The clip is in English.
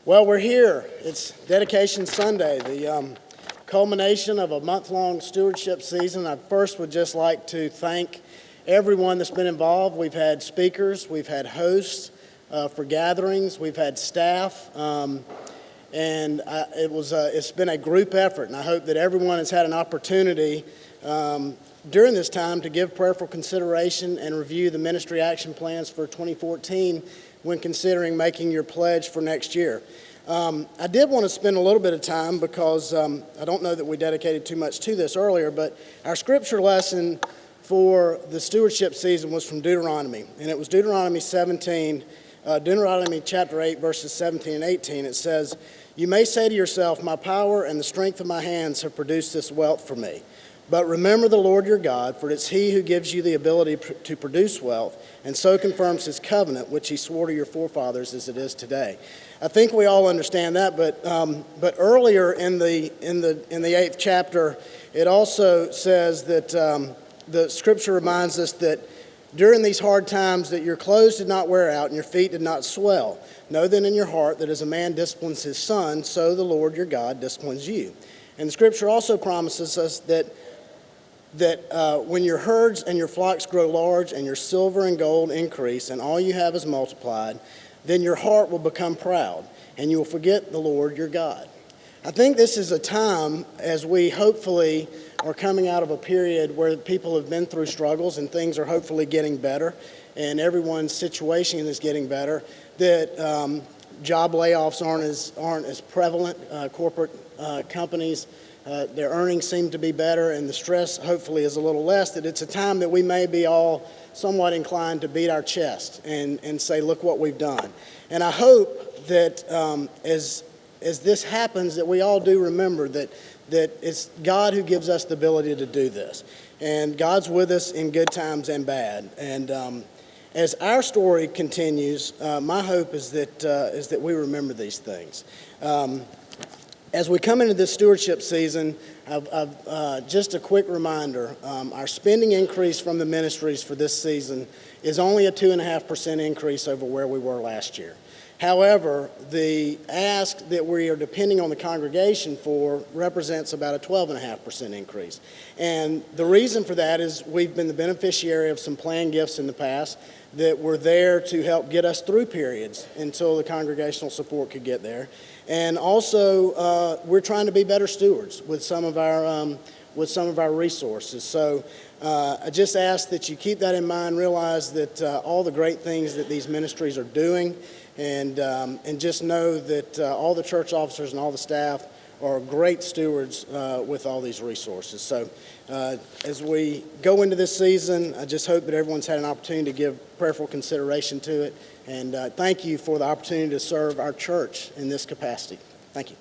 Well, we're here. It's Dedication Sunday, the culmination of a month-long stewardship season. I first would just like to thank everyone that's been involved. We've had speakers, we've had hosts for gatherings, we've had staff, it's been a group effort, and I hope that everyone has had an opportunity during this time to give prayerful consideration and review the ministry action plans for 2014 when considering making your pledge for next year. I did want to spend a little bit of time because I don't know that we dedicated too much to this earlier, but our scripture lesson for the stewardship season was from Deuteronomy, and it was Deuteronomy chapter 8, verses 17 and 18. It says, "You may say to yourself, my power and the strength of my hands have produced this wealth for me. But remember the Lord your God, for it's He who gives you the ability to produce wealth, and so confirms His covenant, which He swore to your forefathers as it is today." I think we all understand that, but earlier in the 8th chapter, it also says that the Scripture reminds us that during these hard times that your clothes did not wear out and your feet did not swell. Know then in your heart that as a man disciplines his son, so the Lord your God disciplines you. And the Scripture also promises us that when your herds and your flocks grow large and your silver and gold increase and all you have is multiplied, then your heart will become proud and you will forget the Lord your God. I think this is a time, as we hopefully are coming out of a period where people have been through struggles and things are hopefully getting better and everyone's situation is getting better, that job layoffs aren't as prevalent. Corporate companies, their earnings seem to be better and the stress hopefully is a little less, that it's a time that we may be all somewhat inclined to beat our chest and say, look what we've done. And I hope that as this happens, that we all do remember that it's God who gives us the ability to do this. And God's with us in good times and bad. And as our story continues, my hope is that we remember these things. As we come into this stewardship season, just a quick reminder, our spending increase from the ministries for this season is only a 2.5% increase over where we were last year. However, the ask that we are depending on the congregation for represents about a 12.5% increase. And the reason for that is we've been the beneficiary of some planned gifts in the past that were there to help get us through periods until the congregational support could get there. And also, we're trying to be better stewards with some of our resources. So I just ask that you keep that in mind, realize that all the great things that these ministries are doing, and just know that all the church officers and all the staff are great stewards with all these resources. So as we go into this season, I just hope that everyone's had an opportunity to give prayerful consideration to it. And thank you for the opportunity to serve our church in this capacity. Thank you.